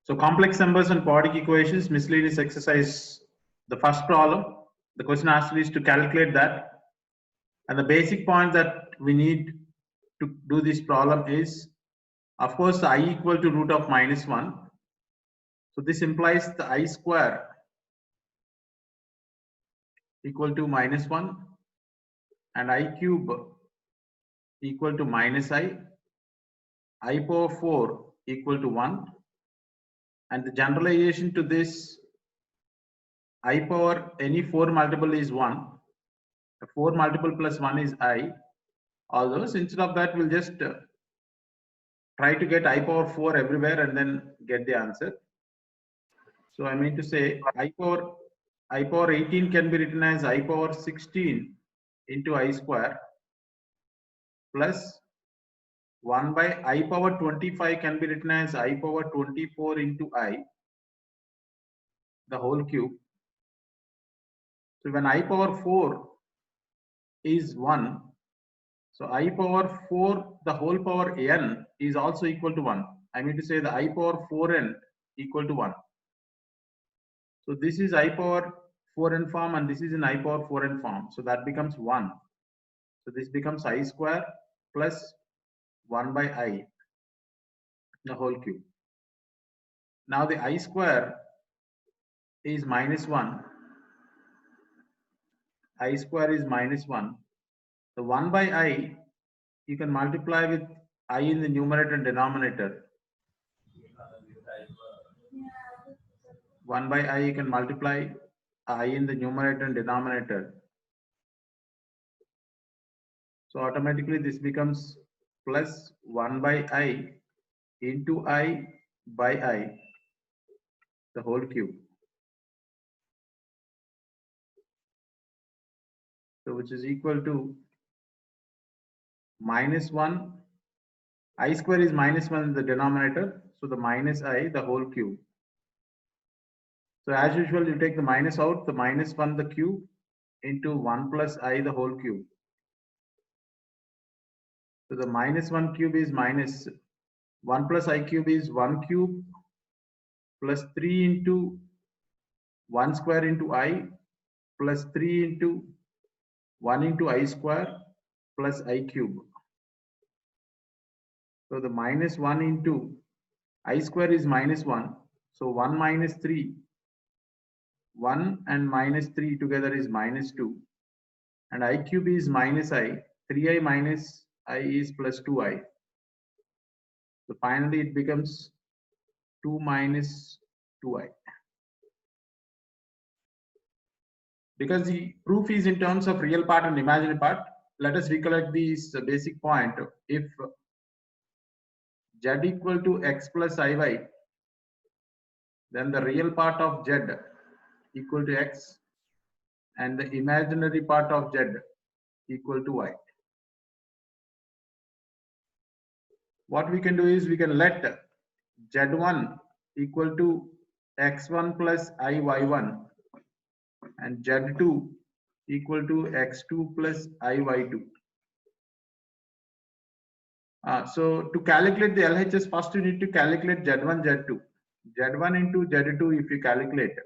So complex numbers and quadratic equations, miscellaneous exercise. The first problem, the question asked is to calculate that. And the basic point that we need to do this problem is, of course, the I equal to root of -1. So this implies the I square equal to -1 and I cube equal to I power 4 equal to 1. And the generalization to this, I power any 4 multiple is 1. The 4 multiple plus 1 is I. Although instead of that, we'll just try to get I power 4 everywhere and then get the answer. So I mean to say I power 18 can be written as I power 16 into I square plus 1 by I power 25 can be written as I power 24 into I, the whole cube. So when I power 4 is 1, so I power 4 the whole power n is also equal to 1. I mean to say the I power 4n equal to 1. So this is I power 4n form and this is in I power 4n form. So that becomes 1. So this becomes I square plus 1 by I, the whole cube. Now the I square is -1. I square is -1. The 1 by I, you can multiply with I in the numerator and denominator. 1 by I, you can multiply I in the numerator and denominator. So automatically this becomes plus 1 by I into I by I, the whole cube. So which is equal to -1. I square is -1 in the denominator. So the minus I, the whole cube. So as usual, you take the minus out, the -1 the cube into 1 plus I the whole cube. So the -1 cube is minus 1 plus I cube is 1 cube plus 3 into 1 square into I plus 3 into 1 into I square plus I cube. So the -1 into I square is -1. So 1 minus 3. 1 and -3 together is -2. And I cube is -I. 3I minus I is plus 2I. So finally it becomes 2 minus 2I. Because the proof is in terms of real part and imaginary part, let us recollect this basic point. If z equal to x plus iy, then the real part of z equal to x and the imaginary part of z equal to y. What we can do is we can let z1 equal to x1 plus iy1 and z2 equal to x2 plus iy2. So to calculate the LHS, first you need to calculate z1, z2. z1 into z2, if you calculate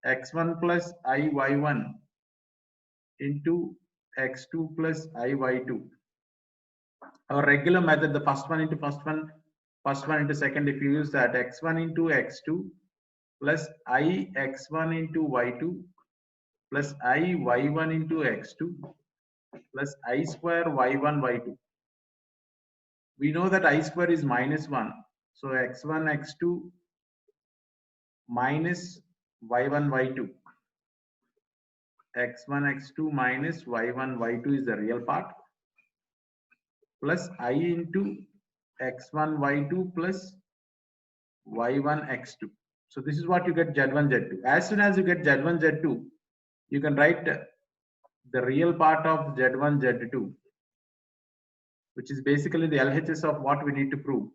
x1 plus iy1 into x2 plus iy2. Our regular method, the first one into first one into second, if you use that, x1 into x2 plus I x1 into y2 plus I y1 into x2 plus I square y1 y2. We know that I square is -1. So x1 x2 minus y1 y2. x1 x2 minus y1 y2 is the real part plus I into x1 y2 plus y1 x2. So this is what you get z1 z2. As soon as you get z1 z2, you can write the real part of z1 z2, which is basically the LHS of what we need to prove,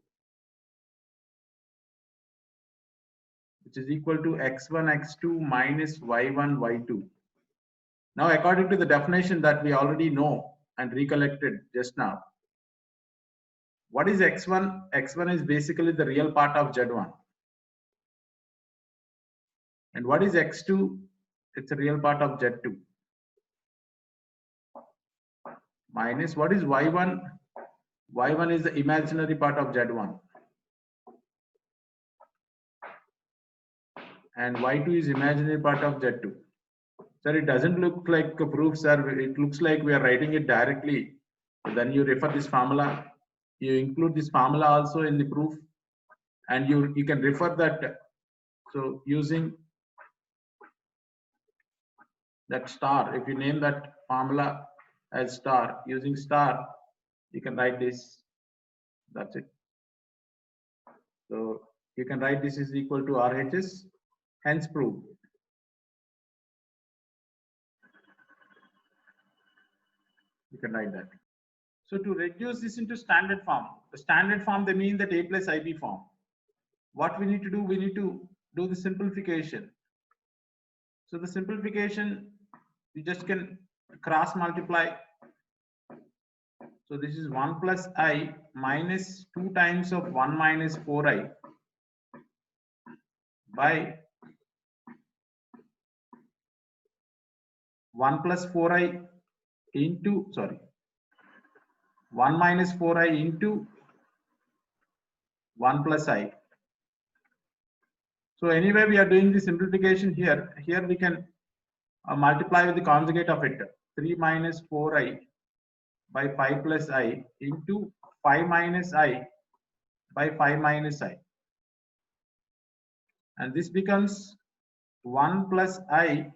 which is equal to x1 x2 minus y1 y2. Now according to the definition that we already know and recollected just now, what is x1? x1 is basically the real part of z1. And what is x2? It's a real part of z2. Minus what is y1? Y1 is the imaginary part of z1. And y2 is imaginary part of z2. Sir, it doesn't look like a proof, sir. It looks like we are writing it directly. Then you refer this formula. You include this formula also in the proof. And you can refer that. So using that star, if you name that formula as star, using star, you can write this. That's it. So you can write this is equal to RHS, hence proved. You can write that. So to reduce this into standard form, the standard form, they mean that A plus IB form. What we need to do, we need to do the simplification. So the simplification, you just can cross multiply. So this is 1 plus I minus 2 times of 1 minus 4I by 1 plus 4I into, sorry, 1 minus 4I into 1 plus I. So anyway, we are doing the simplification here. Here we can multiply with the conjugate of it. 3 minus 4I by 5 plus I into 5 minus I by 5 minus I. And this becomes 1 plus I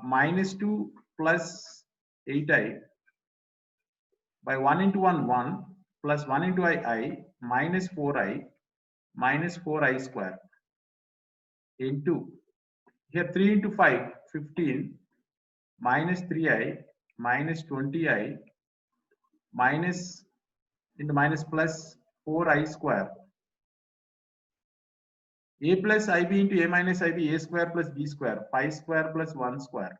minus 2 plus 8I by 1 into 1, 1 plus 1 into I minus 4I minus 4I square into here 3 into 5, 15 minus 3I minus 20I minus into minus plus 4I square. A plus IB into A minus IB, A square plus B square, 5 square plus 1 square.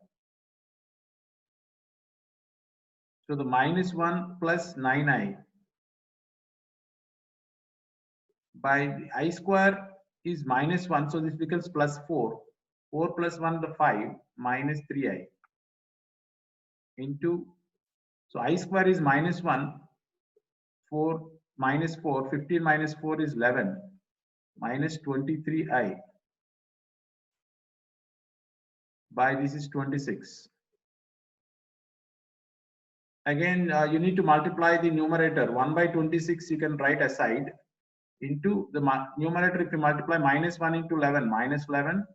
So the minus 1 plus 9I by I square is minus 1. So this becomes plus 4. 4 plus 1, the 5 minus 3I into, so I square is minus 1, 4 minus 4, 15 minus 4 is 11 minus 23I by this is 26. Again, you need to multiply the numerator. 1 by 26 you can write aside into the numerator. If you multiply minus 1 into 11, minus 11,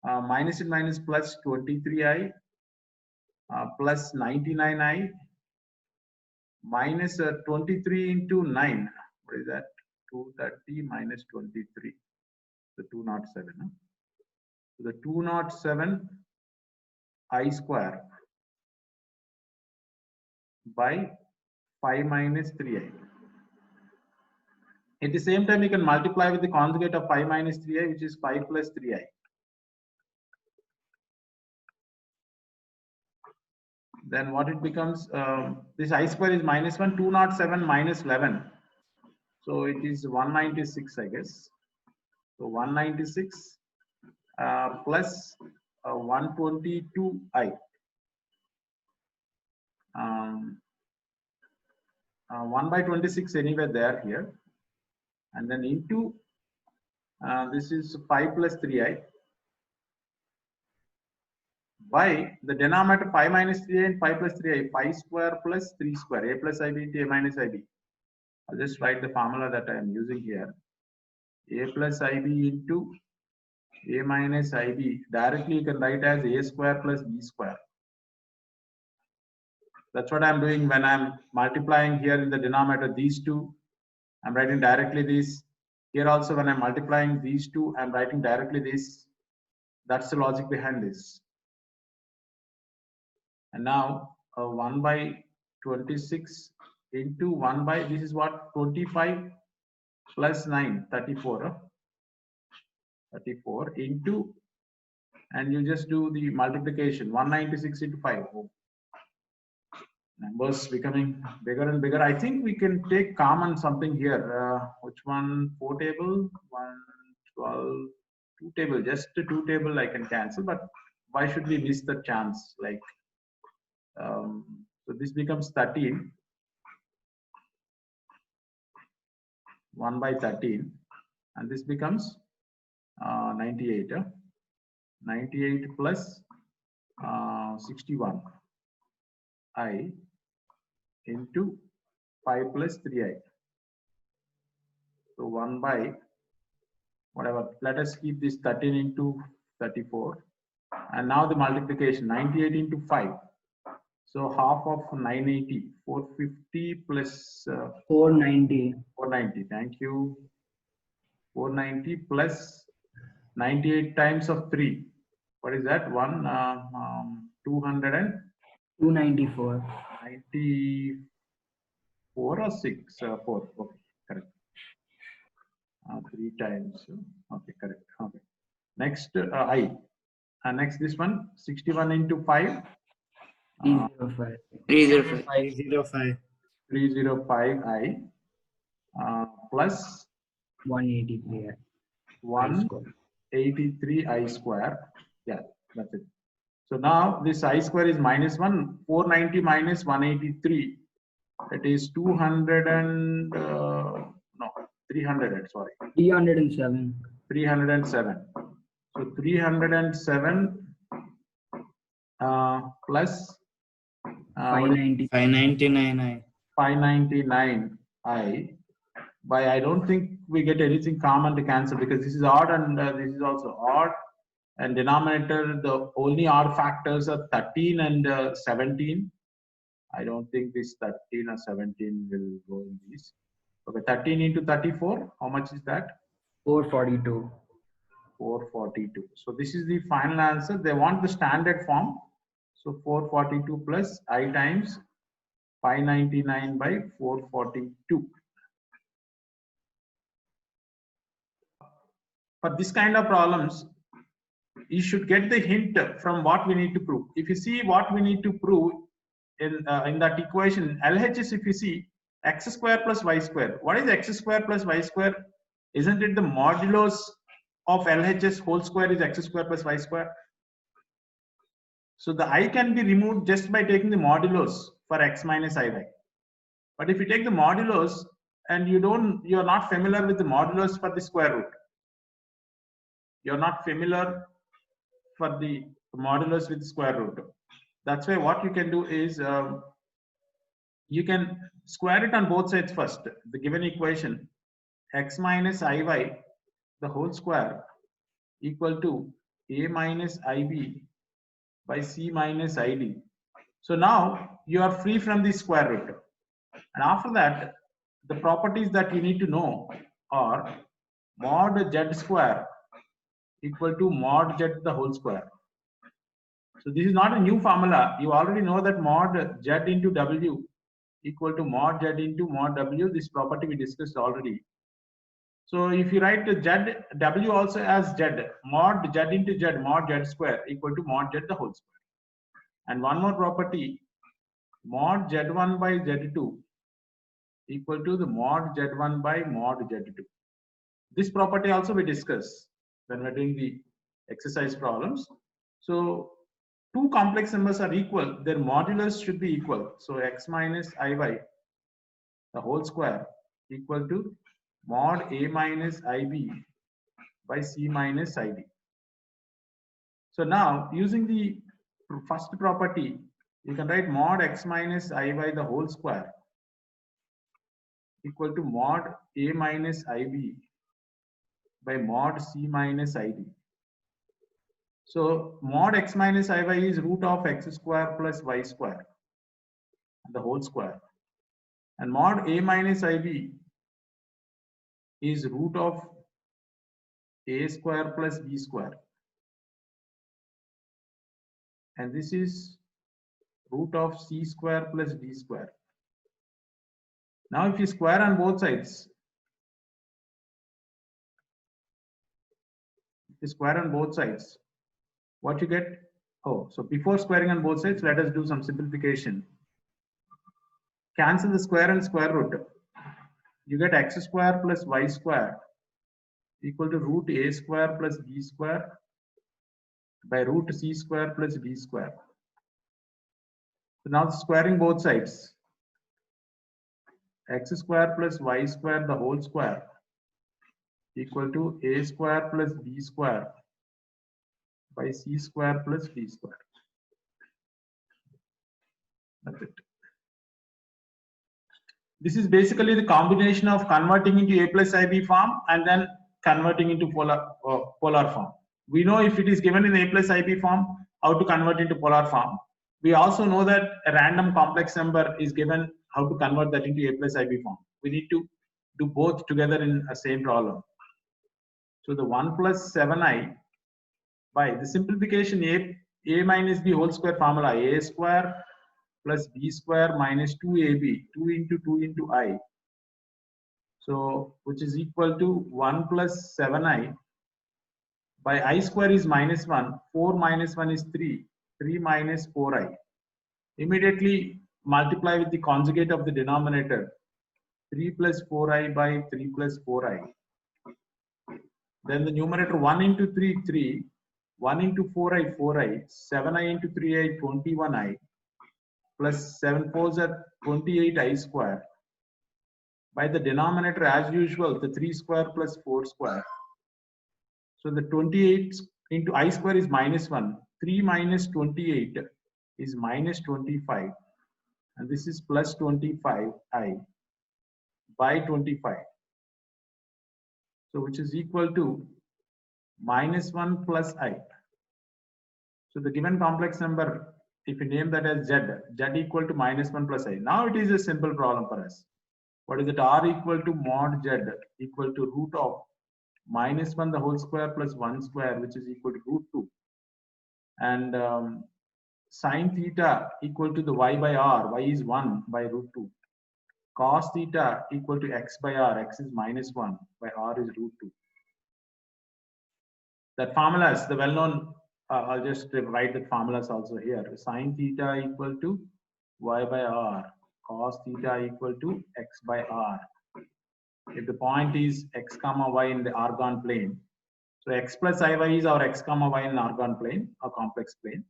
minus and minus plus 23I plus 99I minus 23 into 9. What is that? 230 minus 23. The 207. Huh? So the 207 I square by 5 minus 3I. At the same time, you can multiply with the conjugate of 5 minus 3I, which is 5 plus 3I. Then what it becomes, this I square is minus 1, 207 minus 11. So it is 196, I guess. So 196 plus 122I. 1 by 26 anywhere there here. And then into this is 5 plus 3I by the denominator 5 minus 3I and 5 plus 3I, 5 square plus 3 square, A plus IB into A minus IB. I'll just write the formula that I am using here. A plus IB into A minus IB. Directly you can write as A square plus B square. That's what I'm doing when I'm multiplying here in the denominator these two. I'm writing directly this. Here also when I'm multiplying these two, I'm writing directly this. That's the logic behind this. And now 1 by 26 into 1 by, this is what, 25 plus 9, 34. 34 into, and you just do the multiplication, 196 into 5. Numbers becoming bigger and bigger. I think we can take common something here. Which one? 4 table, 1, 12, two table, just two table I can cancel, but why should we miss the chance? Like, so this becomes 13, 1 by 13, and this becomes 98. 98 plus 61 I into 5 plus 3I. So 1 by whatever, let us keep this 13 into 34, and now the multiplication 98 into 5. So half of 980, 450 plus 490. 490. Thank you. 490 plus 98 times of 3. What is that? 200 and 294. 94 or 6? 4. Okay, correct. 3 times. Okay, correct. Okay. Next, I. Next, this one 61 into 5. 305. 305. 305 I plus 183. 183 I square. Yeah, that's it. So now this I square is minus 1. 490 minus 183. That is 200 and no 300. Sorry. 307. 307. So 307 plus 590. 599. 599 I by, I don't think we get anything common to cancel because this is odd and this is also odd, and denominator, the only odd factors are 13 and 17. I don't think this 13 or 17 will go in these. Okay, 13 into 34, how much is that? 442. 442. So this is the final answer. They want the standard form. So 442 plus I times 599 by 442. For this kind of problems, you should get the hint from what we need to prove. If you see what we need to prove in that equation, LHS, if you see x square plus y square. What is x square plus y square? Isn't it the modulus of LHS whole square is x square plus y square? So the I can be removed just by taking the modulus for x minus iy. But if you take the modulus and you're not familiar with the modulus for the square root, you're not familiar for the modulus with square root. That's why what you can do is you can square it on both sides first. The given equation x minus iy the whole square equal to a minus ib by c minus id. So now you are free from the square root. And after that, the properties that you need to know are mod z square equal to mod z the whole square. So this is not a new formula. You already know that mod z into w equal to mod z into mod w. This property we discussed already. So if you write z, w also as z, mod z into z, mod z square equal to mod z the whole square. And one more property, mod z1 by z2 equal to the mod z1 by mod z2. This property also we discuss when we're doing the exercise problems. So two complex numbers are equal, their modulus should be equal. So x minus iy the whole square equal to mod a minus ib by c minus id. So now using the first property, you can write mod x minus iy the whole square equal to mod a minus ib by mod c minus id. So mod x minus iy is root of x square plus y square the whole square, and mod a minus ib is root of a square plus b square, and this is root of c square plus d square. Now if you square on both sides, what you get? Oh, so before squaring on both sides, let us do some simplification. Cancel the square and square root. You get x square plus y square equal to root a square plus b square by root c square plus d square. So now squaring both sides. X square plus y square the whole square equal to a square plus b square by c square plus d square. That's it. This is basically the combination of converting into A plus IB form and then converting into polar form. We know if it is given in A plus IB form, how to convert into polar form. We also know that a random complex number is given, how to convert that into A plus IB form. We need to do both together in a same problem. So the 1 plus 7i by the simplification a minus b whole square formula, a square plus b square minus 2ab, 2 into I. So which is equal to 1 plus 7i by I square is minus 1, 4 minus 1 is 3, 3 minus 4i. Immediately multiply with the conjugate of the denominator, 3 plus 4i by 3 plus 4i. Then the numerator 1 into 3, 3, 1 into 4i, 4i, 7i into 3i, 21i, plus 7 4s are 28i square. By the denominator as usual, the 3 square plus 4 square. So the 28 into I square is minus 1. 3 minus 28 is minus 25. And this is plus 25i by 25. So which is equal to minus 1 plus I. So the given complex number, if you name that as z equal to minus 1 plus I. Now it is a simple problem for us. What is it? R equal to mod z equal to root of minus 1 the whole square plus 1 square, which is equal to root 2. And sine theta equal to the y by r, y is 1 by root 2. Cos theta equal to x by r, x is minus 1 by r is root 2. That formulas, the well-known, I'll just write the formulas also here. Sine theta equal to y by r, cos theta equal to x by r. If the point is x comma y in the orgone plane, so x plus iy is our x comma y in orgone plane or complex plane.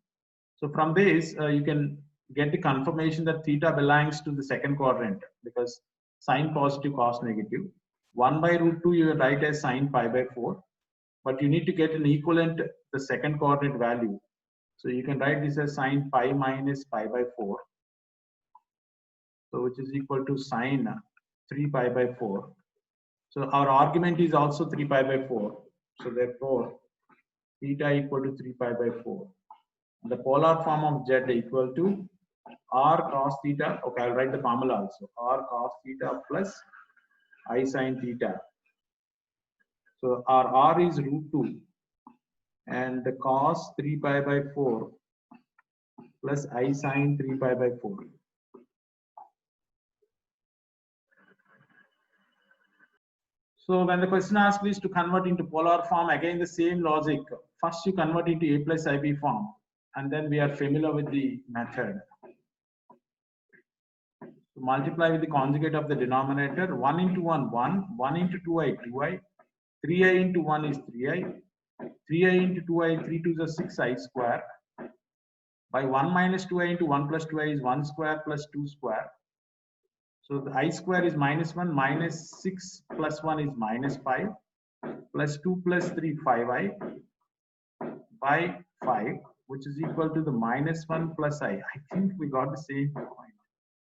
So from this, you can get the confirmation that theta belongs to the second quadrant, because sine positive, cos negative. 1 by root 2 you will write as sine pi by 4, but you need to get an equivalent the second quadrant value. So you can write this as sine pi minus pi by 4, so which is equal to sine 3 pi by 4. So our argument is also 3 pi by 4. So therefore, theta equal to 3 pi by 4. And the polar form of z equal to r cos theta. Okay, I'll write the formula also. R cos theta plus I sin theta. So our r is root 2 and the cos 3 pi by 4 plus I sin 3 pi by 4. So when the question asked is to convert into polar form, again the same logic. First you convert into A plus IB form, and then we are familiar with the method. So multiply with the conjugate of the denominator. 1 into 1, 1. 1 into 2i, 2i. 3i into 1 is 3i. 3i into 2i, 3 to the 6i square. By 1 minus 2i into 1 plus 2i is 1 square plus 2 square. So the I square is minus 1, minus 6 plus 1 is minus 5, plus 2 plus 3, 5i by 5, which is equal to the minus 1 plus I. I think we got the same point.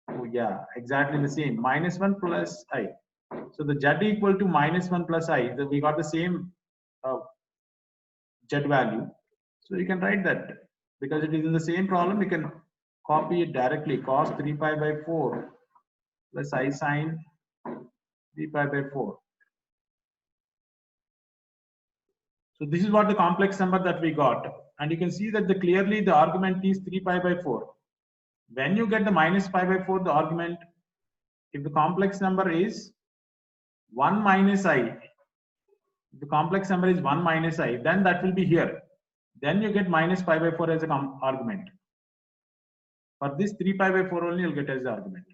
Oh yeah, exactly the same. Minus 1 plus I. So the z equal to minus 1 plus I. We got the same z value. So you can write that. Because it is in the same problem, you can copy it directly. Cos 3 pi by 4 plus I sin 3 pi by 4. So this is what the complex number that we got. And you can see that clearly the argument is 3 pi by 4. When you get the minus pi by 4, the argument, if the complex number is 1 minus I, if the complex number is 1 minus I, then that will be here. Then you get minus pi by 4 as an argument. For this 3 pi by 4 only you'll get as the argument.